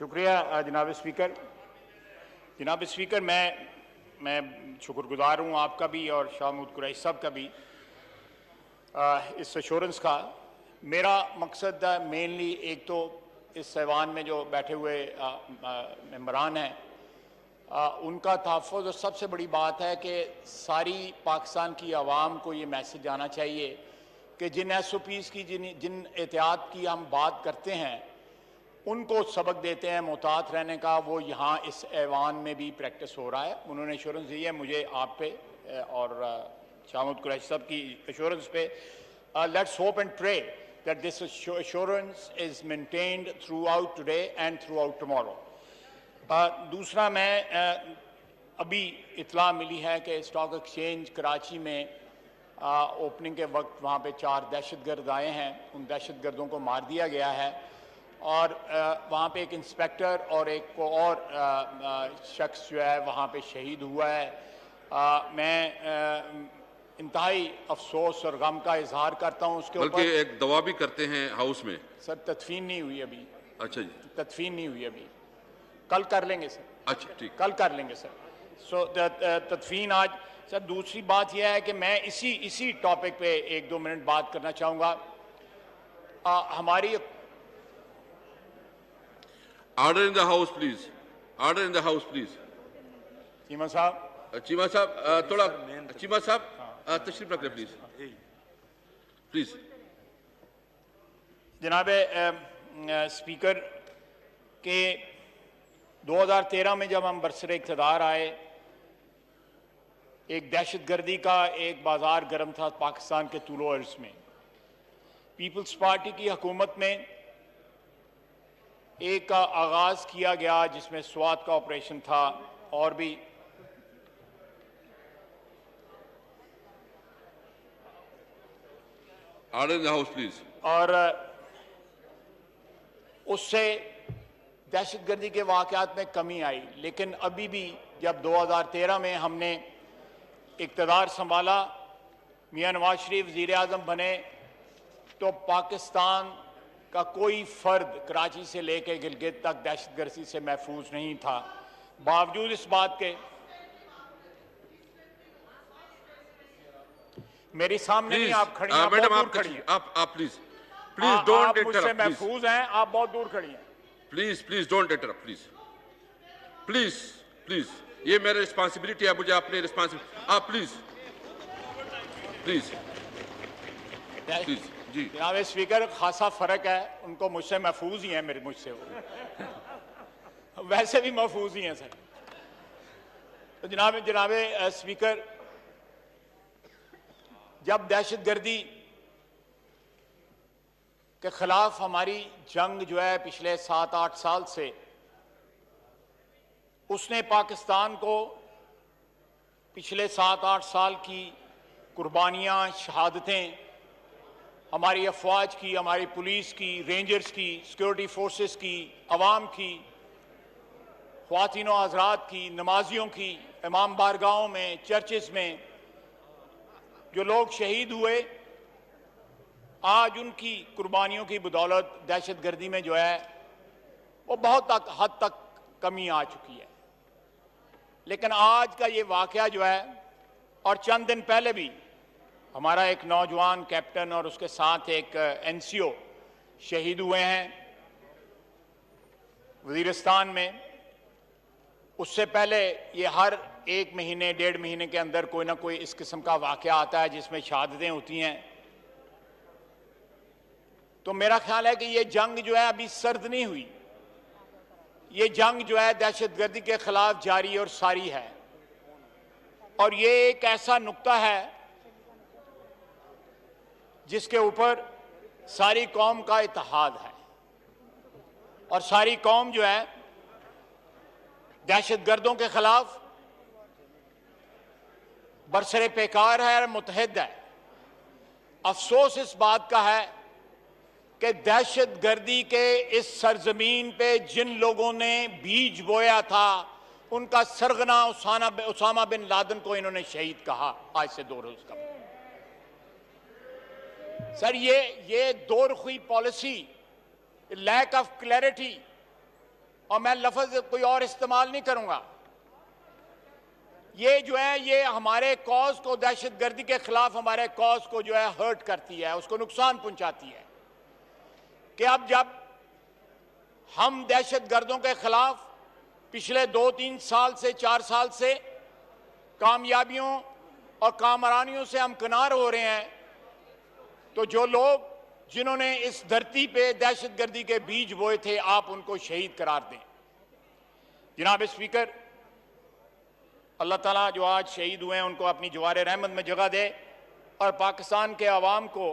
शुक्रिया जनाब स्पीकर। जनाब स्पीकर, मैं शुक्रगुजार हूँ आपका भी और शाह महमूद कुरैशी साहब का भी इस एश्योरेंस का। मेरा मकसद मेनली एक तो इस ऐवान में जो बैठे हुए मेंबरान हैं उनका तहफ़्फ़ुज़, और सबसे बड़ी बात है कि सारी पाकिस्तान की आवाम को ये मैसेज आना चाहिए कि जिन SOPs की जिन एहतियात की हम बात करते हैं उनको सबक देते हैं मोहतात रहने का, वो यहाँ इस ऐवान में भी प्रैक्टिस हो रहा है। उन्होंने एश्योरेंस दी है मुझे, आप पे और शाह महमूद कुरैशी साहब की एश्योरेंस पे। Let's hope and pray that this assurance is maintained throughout today and throughout tomorrow. दूसरा, मैं अभी इत्तला मिली है कि स्टॉक एक्सचेंज कराची में ओपनिंग के वक्त वहाँ पे 4 दहशतगर्द आए हैं, उन दहशतगर्दों को मार दिया गया है और वहाँ पे एक इंस्पेक्टर और एक को और शख्स जो है वहाँ पे शहीद हुआ है। मैं इंतहाई अफसोस और गम का इजहार करता हूँ उसके ऊपर। बल्कि एक दवा भी करते हैं हाउस में। सर तदफीन नहीं हुई अभी। अच्छा जी, तदफीन नहीं हुई अभी, कल कर लेंगे सर। अच्छा ठीक, कल कर लेंगे सर। सो तदफीन आज। सर दूसरी बात यह है कि मैं इसी टॉपिक पे 1-2 मिनट बात करना चाहूँगा। हमारी order in the house please, order in the house please. Cheema साहब, थोड़ा चीमा साहब तशरीफ रख लें प्लीज, प्लीज। जनाब स्पीकर के 2013 में जब हम बरसरे इक़्तिदार आए, एक दहशतगर्दी का एक बाजार गर्म था पाकिस्तान के तूलो अर्ज़ में। पीपल्स पार्टी की हुकूमत में एक आगाज़ किया गया जिसमें स्वात का ऑपरेशन था और भी order in the house please. और उससे दहशतगर्दी के वाक़यात में कमी आई। लेकिन अभी भी जब 2013 में हमने इक़्तिदार संभाला, मियां नवाज शरीफ वज़ीर आज़म बने, तो पाकिस्तान का कोई फर्द कराची से लेकर गिलगित तक दहशतगर्दी से महफूज नहीं था। बावजूद इस बात के मेरे सामने नहीं आप खड़ी हैं, मैडम बहुत आप दूर खड़ी हैं। आप प्लीज डोंट आप मुझसे इंटरप्ट, महफूज हैं, आप बहुत दूर खड़ी हैं। Please don't interrupt, please. ये मेरी रिस्पॉन्सिबिलिटी है, मुझे अपनी रिस्पॉन्सिबिलिटी, आप प्लीज जी। जनाब स्पीकर, खासा फर्क है, उनको मुझसे महफूज ही है, मेरे मुझसे वो वैसे भी महफूज ही हैं सर। तो जनाब स्पीकर, जब दहशतगर्दी के खिलाफ हमारी जंग जो है पिछले 7-8 साल से, उसने पाकिस्तान को पिछले 7-8 साल की कुर्बानियां, शहादतें, हमारी अफवाज की, हमारी पुलिस की, रेंजर्स की, सिक्योरिटी फोर्सेस की, अवाम की, ख्वातीन और हज़रात की, नमाजियों की, इमाम बारगाहों में, चर्चेस में जो लोग शहीद हुए, आज उनकी कुर्बानियों की बदौलत दहशतगर्दी में जो है वो बहुत हद तक कमी आ चुकी है। लेकिन आज का ये वाक़या जो है, और चंद दिन पहले भी हमारा एक नौजवान कैप्टन और उसके साथ एक NCO शहीद हुए हैं वज़ीरिस्तान में। उससे पहले ये हर 1 महीने 1.5 महीने के अंदर कोई ना कोई इस किस्म का वाक़या आता है जिसमें शहादतें होती हैं। तो मेरा ख्याल है कि ये जंग जो है अभी सर्द नहीं हुई, ये जंग जो है दहशतगर्दी के खिलाफ जारी और सारी है। और ये एक ऐसा नुक्ता है जिसके ऊपर सारी कौम का इत्तेहाद है, और सारी कौम जो है दहशतगर्दों के खिलाफ बरसरे पेकार है और मुतहद है। अफसोस इस बात का है कि दहशतगर्दी के इस सरजमीन पे जिन लोगों ने बीज बोया था, उनका सरगना उसामा बिन लादेन को इन्होंने शहीद कहा आज से 2 रोज कम। सर ये दो रुखी पॉलिसी, लैक ऑफ क्लैरिटी, और मैं लफ्ज कोई और इस्तेमाल नहीं करूंगा, ये जो है ये हमारे कॉज को, दहशतगर्दी के खिलाफ हमारे कॉज को जो है हर्ट करती है, उसको नुकसान पहुंचाती है। कि अब जब हम दहशतगर्दों के खिलाफ पिछले 2-3 साल से 4 साल से कामयाबियों और कामरानियों से हम किनार हो रहे हैं, तो जो लोग जिन्होंने इस धरती पे दहशतगर्दी के बीज बोए थे, आप उनको शहीद करार दें। जनाब स्पीकर, अल्लाह ताला जो आज शहीद हुए हैं उनको अपनी जवार रहमत में जगह दे और पाकिस्तान के अवाम को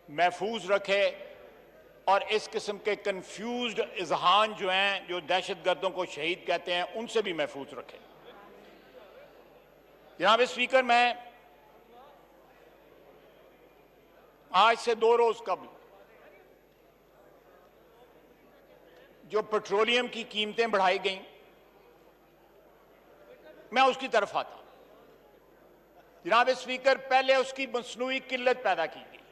महफूज रखे और इस किस्म के कंफ्यूज्ड इजहान जो हैं, जो दहशतगर्दों को शहीद कहते हैं, उनसे भी महफूज रखे। जनाब स्पीकर, मैं आज से 2 रोज कबल जो पेट्रोलियम की कीमतें बढ़ाई गईं, मैं उसकी तरफ आता हूं। जनाब स्पीकर, पहले उसकी मसनूई किल्लत पैदा की गई।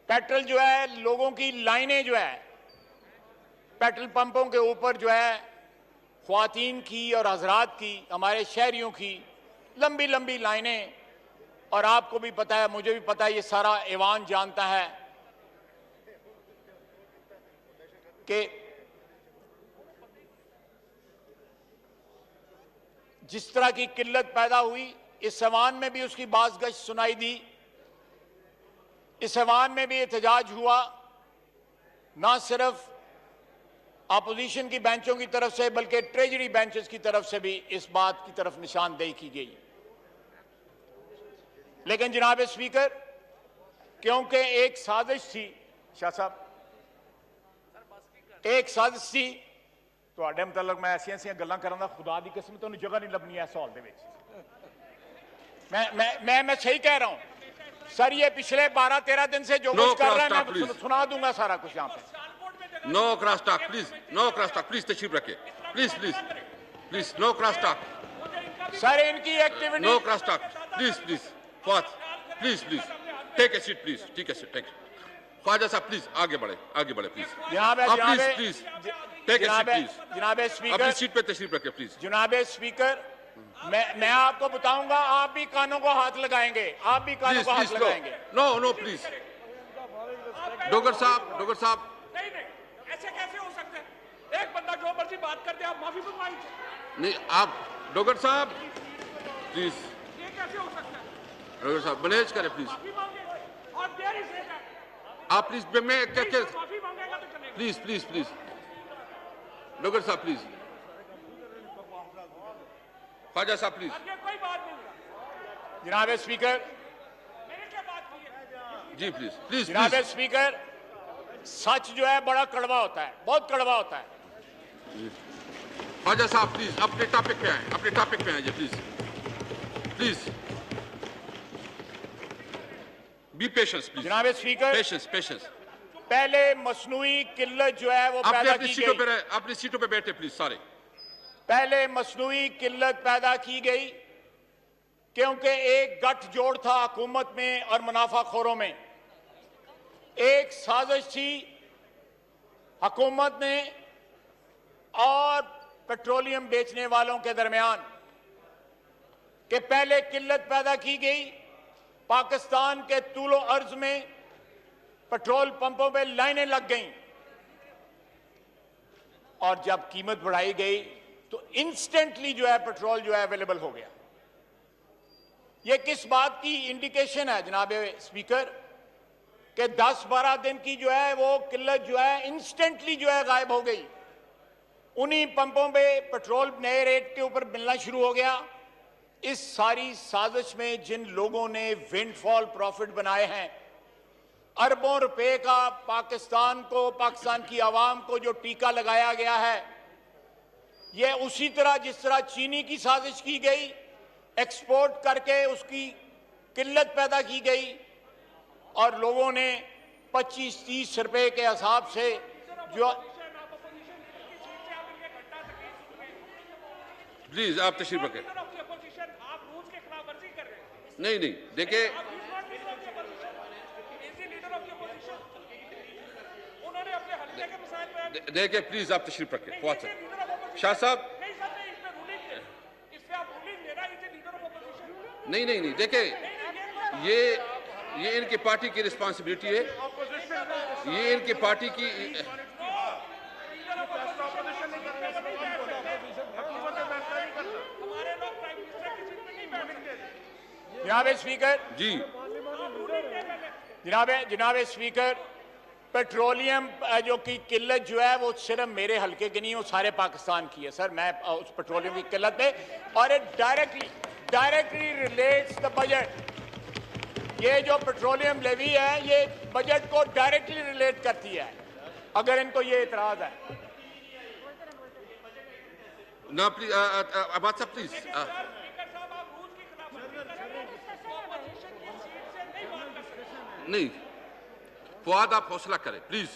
पेट्रोल जो है, लोगों की लाइनें जो है पेट्रोल पंपों के ऊपर जो है, ख्वातीन की और हजरात की, हमारे शहरियों की लंबी लंबी लाइनें, और आपको भी पता है, मुझे भी पता है, ये सारा ऐवान जानता है कि जिस तरह की किल्लत पैदा हुई, इस ऐवान में भी उसकी बाज़गश सुनाई दी। इस ऐवान में भी एहतजाज हुआ, ना सिर्फ अपोजिशन की बेंचों की तरफ से बल्कि ट्रेजरी बेंचेस की तरफ से भी इस बात की तरफ निशानदेही की गई। लेकिन जनाब स्पीकर, क्योंकि एक साजिश थी, शाह साहब, एक साजिश थी, ਤੁਹਾਡੇ ਮੁਤਲਕ मैं ऐसी ऐसी गल्लां करां, खुदा दी कसम ਤੁਹਾਨੂੰ जगह नहीं लभनी है इस हॉल दे विच। मैं सही कह रहा हूं सर, ये पिछले 12-13 दिन से जो कुछ कर रहा है मैं सुना दूंगा सारा कुछ यहाँ पे। No cross talk please, no cross talk please, तशरीफ रखे please please please, no cross talk sir, इनकी activity, no cross talk please please, फौज please please take a seat please, ठीक है सर, टेक ख्वाजा साहब प्लीज आगे बढ़े प्लीज, please please take a seat please. जनाब स्पीकर, अपनी सीट पे तशरीफ रखे प्लीज। जनाब स्पीकर, मैं आपको बताऊंगा, आप भी कानों को हाथ लगाएंगे, आप भी कानों को हाथ लगाएंगे। नो नो प्लीज, डोगर साहब नहीं, ऐसे कैसे हो सकता है? एक बंदा जो मर्जी बात कर दे, आप माफी मंगवाएंगे? नहीं, आप डोगर साहब प्लीज, ये कैसे हो सकता है? डोगर साहब मैनेज करें प्लीज, माफी मांगे और देर ही से आप प्लीज, मैं क्या माफी मांगेगा तो चलेगा। प्लीज प्लीज प्लीज, डोगर साहब प्लीज, ख्वाजा साहब प्लीज। ये कोई बात नहीं। जनाब स्पीकर, मैंने क्या बात की है? जी प्लीज प्लीज जनाब प्लीज, स्पीकर, सच जो है बड़ा कड़वा होता है, बहुत कड़वा होता है। ख्वाजा साहब प्लीज अपने टॉपिक पे आए, अपने टॉपिक पे आए please please, B patience please. जनाब स्पीकर, पेशेंस पहले मसनूई किल्लत जो है वो अपने पैदा अपनी की सीटों पे गई। अपनी सीटों पे बैठे प्लीज सारे। पहले मसनूई किल्लत पैदा की गई क्योंकि एक गठजोड़ था हुकूमत में और मुनाफाखोरों में। एक साजिश थी हुकूमत ने और पेट्रोलियम बेचने वालों के दरमियान कि पहले किल्लत पैदा की गई, पाकिस्तान के तूलो अर्ज में पेट्रोल पंपों पे लाइनें लग गईं, और जब कीमत बढ़ाई गई तो इंस्टेंटली जो है पेट्रोल जो है अवेलेबल हो गया। यह किस बात की इंडिकेशन है जनाब स्पीकर कि 10-12 दिन की जो है वो किल्लत जो है इंस्टेंटली जो है गायब हो गई। उन्हीं पंपों पे पेट्रोल नए रेट के ऊपर मिलना शुरू हो गया। इस सारी साजिश में जिन लोगों ने विंडफॉल प्रॉफिट बनाए हैं, अरबों रुपए का पाकिस्तान को, पाकिस्तान की आवाम को जो टीका लगाया गया है, यह उसी तरह जिस तरह चीनी की साजिश की गई, एक्सपोर्ट करके उसकी किल्लत पैदा की गई और लोगों ने 25-30 रुपए के हिसाब से जो। प्लीज आप तशरीफ रखें। आप रूल्स के खिलाफ वर्जी कर रहे हैं। नहीं देखिए, के मसाइल पे देखिए प्लीज आप तशरीफ रखें फवाद साहब। शाह साहब नहीं सर नहीं, इसमें रूलिंग है, इस पे आप रूलिंग देना, इसे लीडर ऑफ अपोजिशन नहीं नहीं नहीं देखिए ये इनकी पार्टी की रिस्पांसिबिलिटी है, ये इनकी पार्टी की। हमारे लोग प्राइम मिनिस्टर की सीट पे नहीं बैठेंगे। जनाब स्पीकर, जी जनाब स्पीकर, पेट्रोलियम जो की किल्लत जो है वो सिर्फ मेरे हलके की नहीं, वो सारे पाकिस्तान की है सर। मैं उस पेट्रोलियम की किल्लत पे, और it directly relates the budget. ये जो पेट्रोलियम लेवी है ये बजट को डायरेक्टली रिलेट करती है, अगर इनको ये इतराज है। ना प्लीज अबाद साहब प्लीज। स्पीकर साहब आप रूल की खिलाफवर्जी कर रहे हैं, अपोजिशन की सीट से नहीं बात कर सकते। नहीं फवाद आप हौसला करें प्लीज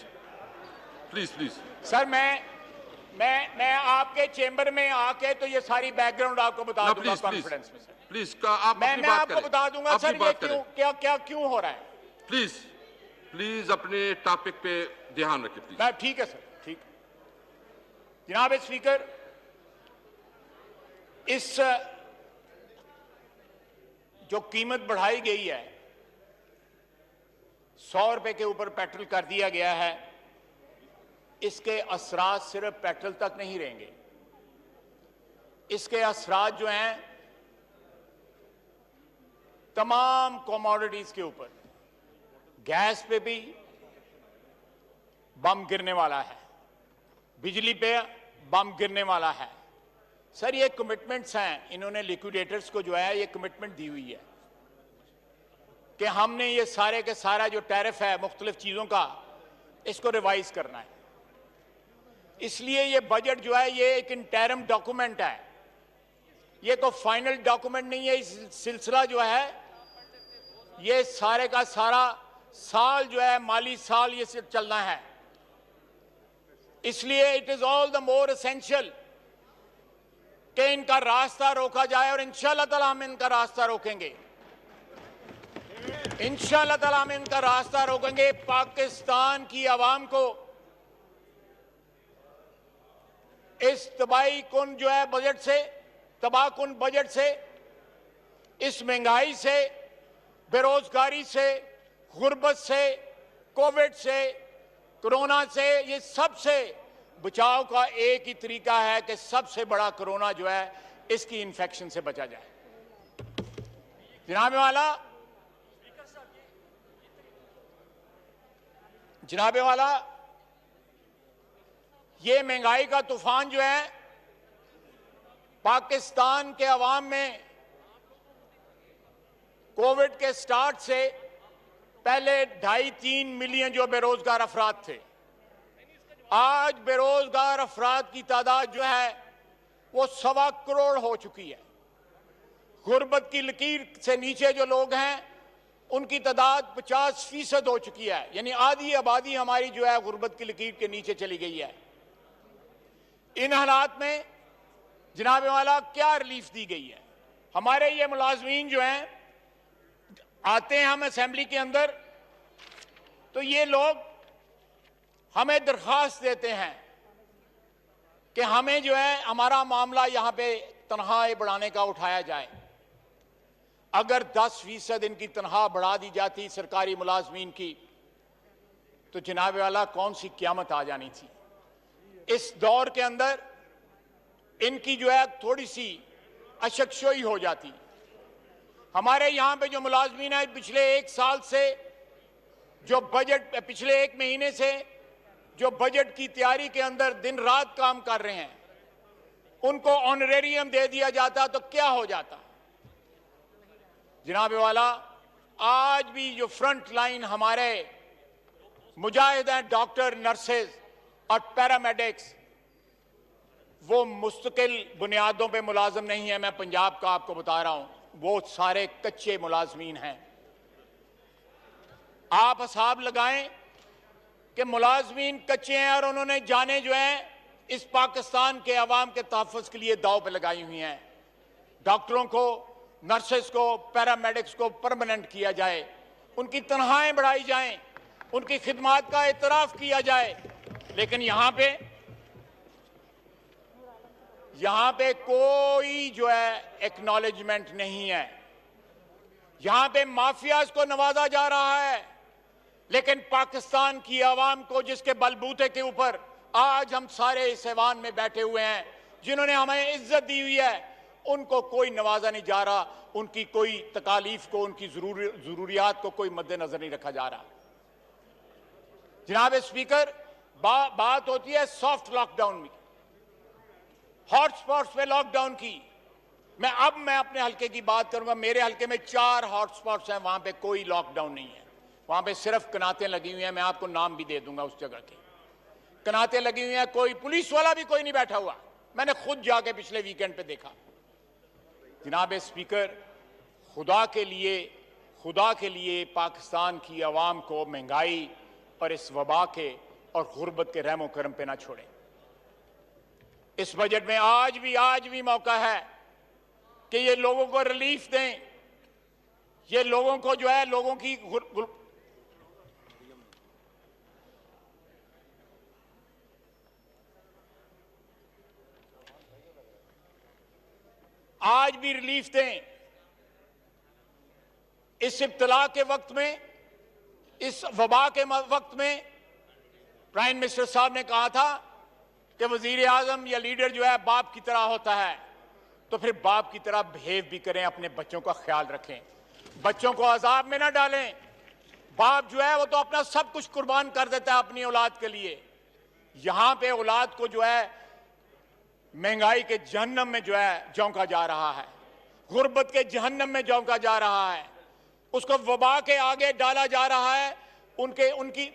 प्लीज प्लीज। सर मैं आपके चेंबर में आके तो ये सारी बैकग्राउंड आपको बता दूंगा प्लीज प्लीज कॉन्फ्रेंस में सर। प्लीज का आप मैं अपनी बात आपको करें, बता दूंगा अपनी सर ये बात क्यों करें। क्या क्यों हो रहा है। प्लीज प्लीज अपने टॉपिक पे ध्यान रखें प्लीज। मैं ठीक है सर, ठीक। जनाब स्पीकर, इस जो कीमत बढ़ाई गई है, 100 रुपए के ऊपर पेट्रोल कर दिया गया है, इसके असरात सिर्फ पेट्रोल तक नहीं रहेंगे। इसके असरात जो हैं तमाम कमोडिटीज के ऊपर, गैस पे भी बम गिरने वाला है, बिजली पे बम गिरने वाला है। सर ये कमिटमेंट्स हैं, इन्होंने लिक्विडेटर्स को जो है ये कमिटमेंट दी हुई है कि हमने ये सारे के सारा जो टैरिफ है मुख्तलिफ चीजों का, इसको रिवाइज करना है। इसलिए ये बजट जो है ये एक इंटरिम डॉक्यूमेंट है, ये कोई फाइनल डॉक्यूमेंट नहीं है। इस सिलसिला जो है ये सारे का सारा साल जो है माली साल ये चलना है। इसलिए it is all the more essential कि इनका रास्ता रोका जाए, और इंशाअल्लाह ताला हम इनका रास्ता रोकेंगे। इंशाअल्लाह ताला हम इनका रास्ता रोकेंगे। पाकिस्तान की आवाम को इस तबाही कुन जो है बजट से, तबाहकुन बजट से, इस महंगाई से, बेरोजगारी से, गुर्बत से, कोविड से, कोरोना से, ये सब से बचाव का एक ही तरीका है कि सबसे बड़ा कोरोना जो है इसकी इन्फेक्शन से बचा जाए। जनाबे वाला ये महंगाई का तूफान जो है पाकिस्तान के अवाम में कोविड के स्टार्ट से पहले 2.5-3 मिलियन जो बेरोजगार अफराद थे, आज बेरोजगार अफराद की तादाद जो है वो 1.25 करोड़ हो चुकी है। गुर्बत की लकीर से नीचे जो लोग हैं उनकी तादाद 50% हो चुकी है, यानी आधी आबादी हमारी जो है गुर्बत की लकीर के नीचे चली गई है। इन हालात में जनाब वाला क्या रिलीफ दी गई है। हमारे ये मुलाजमीन जो हैं आते हैं हम असेंबली के अंदर, तो ये लोग हमें दरखास्त देते हैं कि हमें जो है हमारा मामला यहां पे तनख्वाह बढ़ाने का उठाया जाए। अगर 10% इनकी तनख्वाह बढ़ा दी जाती सरकारी मुलाजमीन की, तो जनाब वाला कौन सी क़यामत आ जानी थी। इस दौर के अंदर इनकी जो है थोड़ी सी अशकशोई हो जाती। हमारे यहां पे जो मुलाजमीन है पिछले 1 साल से जो बजट, पिछले 1 महीने से जो बजट की तैयारी के अंदर दिन रात काम कर रहे हैं, उनको ऑनरेरियम दे दिया जाता तो क्या हो जाता। जनाब वाला आज भी जो फ्रंट लाइन हमारे मुजाहिद हैं, डॉक्टर, नर्सेज और पैरामेडिक्स, वो मुस्तकिल बुनियादों पे मुलाजिम नहीं है। मैं पंजाब का आपको बता रहा हूं, वो सारे कच्चे मुलाजमीन हैं। आप हिसाब लगाएं कि मुलाजमीन कच्चे हैं और उन्होंने जाने जो है इस पाकिस्तान के अवाम के तहफ़्फ़ुज़ के लिए दाव पे लगाई हुई हैं। डॉक्टरों को, नर्सेस को, पैरामेडिक्स को परमानेंट किया जाए, उनकी तनख्वाहें बढ़ाई जाएं, उनकी खिदमात का एतराफ़ किया जाए। लेकिन यहां पे कोई जो है एक्नॉलेजमेंट नहीं है। यहां पे माफियाज को नवाजा जा रहा है, लेकिन पाकिस्तान की आवाम को, जिसके बलबूते के ऊपर आज हम सारे इस ऐवान में बैठे हुए हैं, जिन्होंने हमें इज्जत दी हुई है, उनको कोई नवाजा नहीं जा रहा, उनकी कोई तकालीफ को, उनकी जरूरियात को कोई मद्देनजर नहीं रखा जा रहा। जनाब स्पीकर, बात होती है सॉफ्ट लॉकडाउन में, हॉटस्पॉट्स पे लॉकडाउन की। मैं अपने हल्के की बात करूंगा। मेरे हल्के में 4 हॉटस्पॉट्स हैं, वहां पे कोई लॉकडाउन नहीं है। वहां पे सिर्फ कनातें लगी हुई हैं। मैं आपको नाम भी दे दूंगा उस जगह के। कनातें लगी हुई हैं, कोई पुलिस वाला भी कोई नहीं बैठा हुआ। मैंने खुद जाके पिछले वीकेंड पे देखा। जनाब स्पीकर, खुदा के लिए पाकिस्तान की आवाम को महंगाई और इस वबा के और गुर्बत के रहमो करम पे ना छोड़ें। इस बजट में आज भी मौका है कि ये लोगों को रिलीफ दें। ये लोगों को जो है, लोगों की आज भी रिलीफ दें। इस इब्तला के वक्त में, इस वबा के वक्त में प्राइम मिनिस्टर साहब ने कहा था कि वजीर आजम या लीडर जो है बाप की तरह होता है, तो फिर बाप की तरह बिहेव भी करें, अपने बच्चों का ख्याल रखें, बच्चों को अजाब में ना डालें। बाप जो है वो तो अपना सब कुछ कुर्बान कर देता है अपनी औलाद के लिए। यहां पे औलाद को जो है महंगाई के जहन्नम में जो है झोंका जा रहा है, गुर्बत के जहन्नम में झोंका जा रहा है, उसको वबा के आगे डाला जा रहा है। उनकी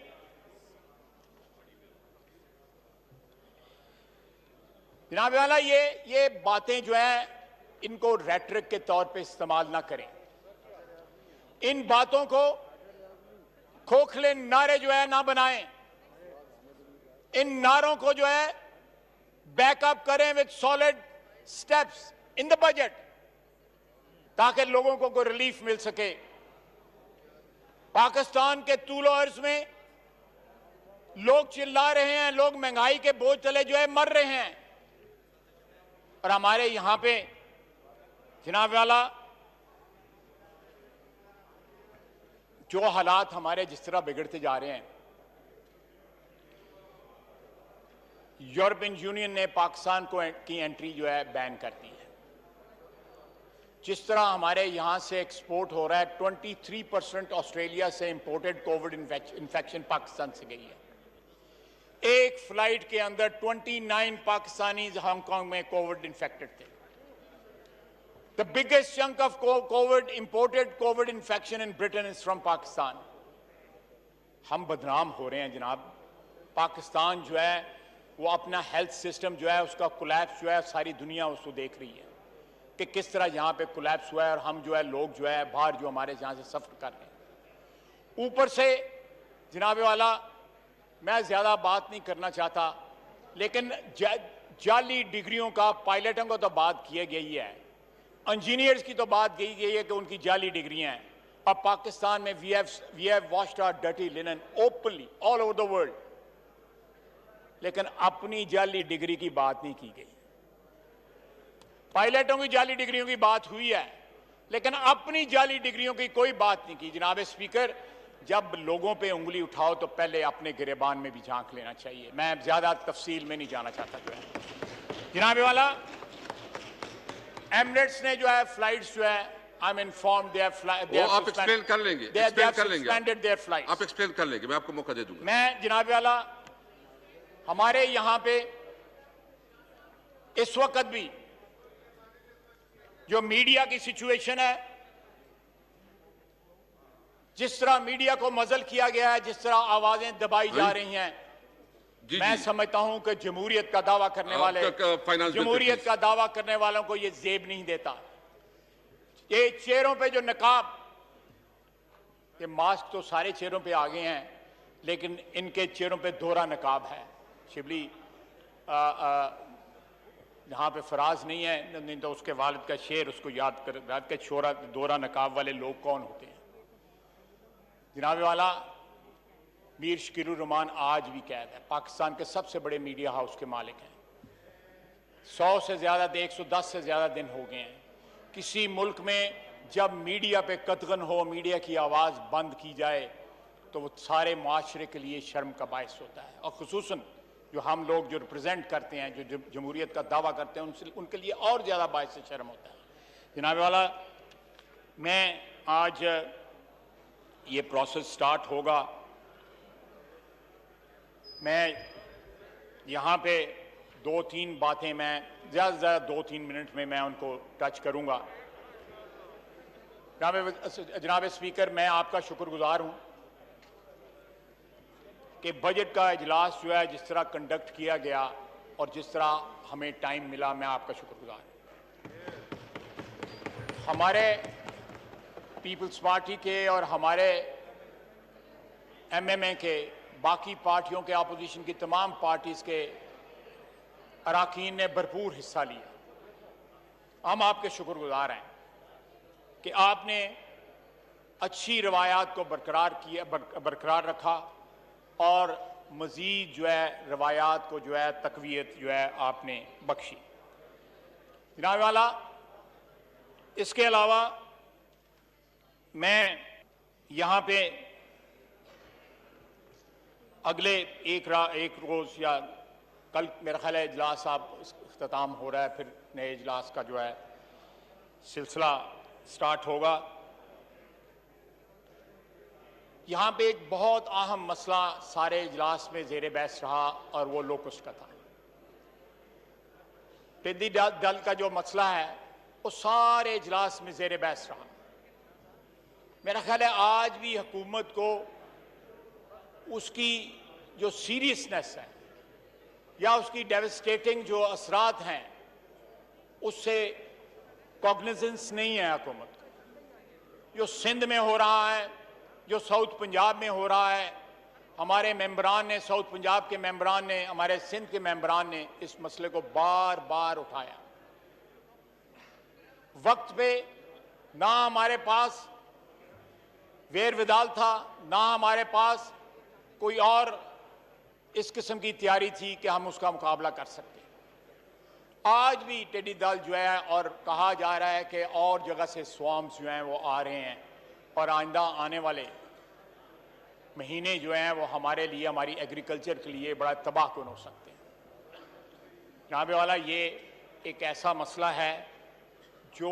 जनाब वाला, ये बातें जो हैं, इनको रेटरिक के तौर पे इस्तेमाल ना करें। इन बातों को खोखले नारे जो है ना बनाएं। इन नारों को जो है बैकअप करें with solid steps in the budget, ताकि लोगों को कोई रिलीफ मिल सके। पाकिस्तान के तूलो अर्ज में लोग चिल्ला रहे हैं, लोग महंगाई के बोझ तले जो है मर रहे हैं। और हमारे यहां पे जनाब वाला, जो हालात हमारे जिस तरह बिगड़ते जा रहे हैं, यूरोपियन यूनियन ने पाकिस्तान की एंट्री जो है बैन कर दी है। जिस तरह हमारे यहां से एक्सपोर्ट हो रहा है, 23% ऑस्ट्रेलिया से इंपोर्टेड कोविड इन्फेक्शन पाकिस्तान से गई है। एक फ्लाइट के अंदर 29 पाकिस्तानीज हांगकांग में कोविड इन्फेक्टेड थे। The biggest chunk of Covid imported Covid infection in Britain is from Pakistan. हम बदनाम हो रहे हैं जनाब। पाकिस्तान जो है वो अपना हेल्थ सिस्टम जो है उसका कोलैप्स जो है, सारी दुनिया उसको देख रही है कि किस तरह यहां पे कोलैप्स हुआ है। और हम जो है, लोग जो है बाहर जो हमारे यहां से सफर कर रहे हैं। ऊपर से जनाब वाला, मैं ज्यादा बात नहीं करना चाहता, लेकिन जाली डिग्रियों का, पायलटों को तो बात की गई है, इंजीनियर्स की तो बात की गई है कि उनकी जाली डिग्रियां हैं। और पाकिस्तान में we have washed our dirty linen openly all over the world, लेकिन अपनी जाली डिग्री की बात नहीं की गई। पायलटों की जाली डिग्रियों की बात हुई है, लेकिन अपनी जाली डिग्रियों की कोई बात नहीं की। जनाब स्पीकर, जब लोगों पे उंगली उठाओ तो पहले अपने गिरेबान में भी झांक लेना चाहिए। मैं ज्यादा तफसील में नहीं जाना चाहता। जो है जनाब वाला, एमिरेट्स ने जो है फ्लाइट्स जो है, आई एम इन्फॉर्म्ड दे आप एक्सप्लेन कर लेंगे, आप एक्सप्लेन कर लेंगे, मैं आपको मौका दे दूंगा। मैं जनाब वाला, हमारे यहां पे इस वक्त भी जो मीडिया की सिचुएशन है, जिस तरह मीडिया को मजल किया गया है, जिस तरह आवाजें दबाई जा रही हैं, मैं समझता हूं कि जमहूरियत का दावा करने वाले, जमहूरियत का दावा करने वालों को यह जेब नहीं देता। ये चेहरों पे जो नकाब, ये मास्क तो सारे चेहरों पे आ गए हैं, लेकिन इनके चेहरों पे दोहरा नकाब है। शिबली यहां पे फराज नहीं है, नहीं तो उसके वालिद का शेर उसको याद के छोरा दोहरा नकाब वाले लोग कौन होते हैं। जनाब वाला, मीर शकीरुर रहमान आज भी कैद है। पाकिस्तान के सबसे बड़े मीडिया हाउस के मालिक हैं। 100 से ज़्यादा 110 से ज़्यादा दिन हो गए हैं। किसी मुल्क में जब मीडिया पे कतगन हो, मीडिया की आवाज़ बंद की जाए तो वो सारे माशरे के लिए शर्म का बायस होता है, और खुसूसन जो हम लोग जो रिप्रेजेंट करते हैं, जो जमहूरियत का दावा करते हैं, उनके लिए और ज़्यादा बायस शर्म होता है। जनाब वाला, मैं आज ये प्रोसेस स्टार्ट होगा, मैं यहाँ पे 2-3 बातें मैं ज़्यादा से ज़्यादा 2-3 मिनट में मैं उनको टच करूँगा। जनाब स्पीकर, मैं आपका शुक्रगुजार हूँ कि बजट का इजलास जो है जिस तरह कंडक्ट किया गया और जिस तरह हमें टाइम मिला, मैं आपका शुक्रगुजार हूँ। हमारे पीपल्स पार्टी के और हमारे एमएमए के, बाकी पार्टियों के, अपोजिशन की तमाम पार्टीज़ के अरकान ने भरपूर हिस्सा लिया। हम आपके शुक्रगुजार हैं कि आपने अच्छी रवायात को बरकरार रखा और मज़ीद जो है रवायात को जो है तक़वियत जो है आपने बख्शी। जनाब वाला, इसके अलावा मैं यहाँ पे अगले एक रोज़ या कल मेरा ख्याल है इजलास अख्ताम हो रहा है, फिर नए इजलास का जो है सिलसिला स्टार्ट होगा। यहाँ पे एक बहुत अहम मसला सारे इजलास में ज़ेर बहस रहा और वो लोकस्ट का था। टिड्डी दल का जो मसला है वो सारे इजलास में ज़ेर बहस रहा। मेरा ख्याल है आज भी हुकूमत को उसकी जो सीरियसनेस है या उसकी डेवस्टेटिंग जो असरात हैं उससे कॉग्निजेंस नहीं है हुकूमत को। जो सिंध में हो रहा है, जो साउथ पंजाब में हो रहा है, हमारे मेंबरान ने, साउथ पंजाब के मेंबरान ने, हमारे सिंध के मेंबरान ने इस मसले को बार बार उठाया। वक्त पे ना हमारे पास वेर विदाल था, ना हमारे पास कोई और इस किस्म की तैयारी थी कि हम उसका मुकाबला कर सकते। आज भी टिड्डी दल जो है, और कहा जा रहा है कि और जगह से स्वाम्स जो हैं वो आ रहे हैं और आइंदा आने वाले महीने जो हैं वो हमारे लिए, हमारी एग्रीकल्चर के लिए बड़ा तबाहकुन हो सकते हैं। जनाब वाला, ये एक ऐसा मसला है जो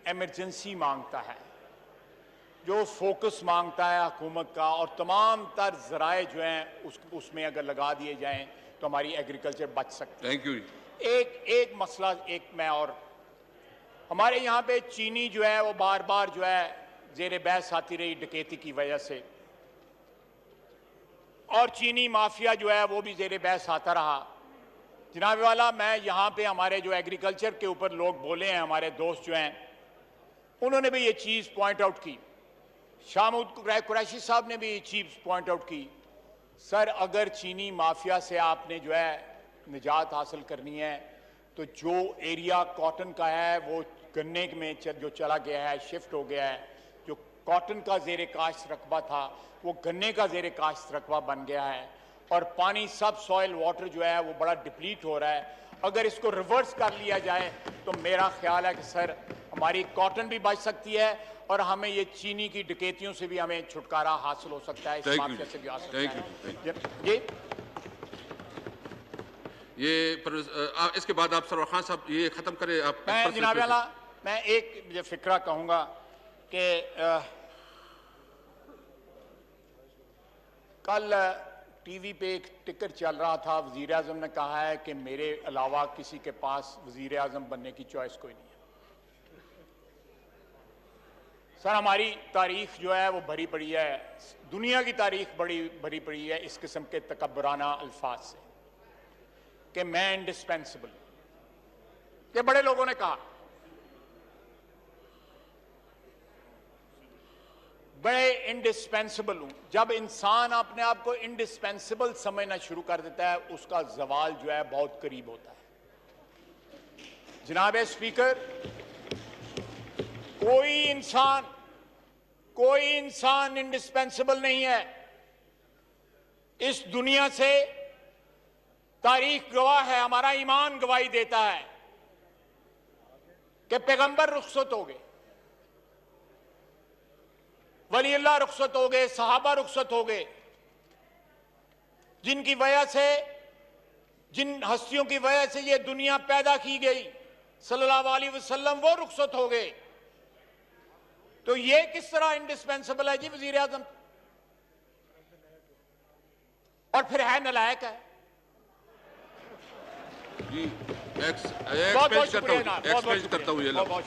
एमरजेंसी मांगता है, जो फोकस मांगता है हुकूमत का, और तमाम तर ज़राए जो हैं उसमें अगर लगा दिए जाएं तो हमारी एग्रीकल्चर बच सकती है। Thank you. एक मसला मैं और हमारे यहाँ पे चीनी जो है वो बार बार जो है ज़ेर बहस आती रही डकैती की वजह से, और चीनी माफिया जो है वो भी ज़ेर बहस आता रहा। जनाब वाला, मैं यहाँ पे हमारे जो एग्रीकल्चर के ऊपर लोग बोले हैं, हमारे दोस्त जो हैं, उन्होंने भी ये चीज़ पॉइंट आउट की। शाहमूद कुरैशी साहब ने भी ये चीज़ पॉइंट आउट की। सर, अगर चीनी माफिया से आपने जो है निजात हासिल करनी है तो जो एरिया कॉटन का है वो गन्ने में जो चला गया है, शिफ्ट हो गया है। जो कॉटन का ज़ेर काश्त रकबा था वो गन्ने का ज़ेर काश्त रकबा बन गया है, और पानी, सब सॉइल वाटर जो है वो बड़ा डिप्लीट हो रहा है। अगर इसको रिवर्स कर लिया जाए तो मेरा ख्याल है कि सर हमारी कॉटन भी बच सकती है और हमें ये चीनी की डकैतियों से भी हमें छुटकारा हासिल हो सकता है, इस मामले से भी आ सकता है। इसके बाद आप सरवर खान साहब ये खत्म करें। आप मैं जनाब वाला, मैं एक मुझे फिक्रा कहूँगा कि कल टीवी पे एक टिकर चल रहा था, वज़ीर आज़म ने कहा है कि मेरे अलावा किसी के पास वज़ीर आज़म बनने की चॉइस कोई नहीं है। सर, हमारी तारीख जो है वो भरी पड़ी है, दुनिया की तारीख बड़ी भरी पड़ी है इस किस्म के तकब्बराना अल्फाज से कि मैं इंडिस्पेंसिबल। ये बड़े लोगों ने कहा, बड़े इंडिस्पेंसिबल हूं। जब इंसान अपने आप को इंडिस्पेंसिबल समझना शुरू कर देता है उसका जवाल जो है बहुत करीब होता है। जनाब स्पीकर, कोई इंसान इंडिस्पेंसिबल नहीं है। इस दुनिया से तारीख गवाह है, हमारा ईमान गवाही देता है कि पैगंबर रुखसत हो गए, वली अल्लाह रुखसत हो गए, सहाबा रुखसत हो गए, जिनकी वजह से, जिन हस्तियों की वजह से ये दुनिया पैदा की गई सल्लल्लाहु अलैहि वसल्लम, वो रुखसत हो गए। तो ये किस तरह इंडिस्पेंसिबल है जी वजीर आजम? और फिर है नलायक है। जी बहुत बहुत शुक्रिया जनाब, बहुत बहुत करता हूँ ये शुक्रिया, बहुत बहुत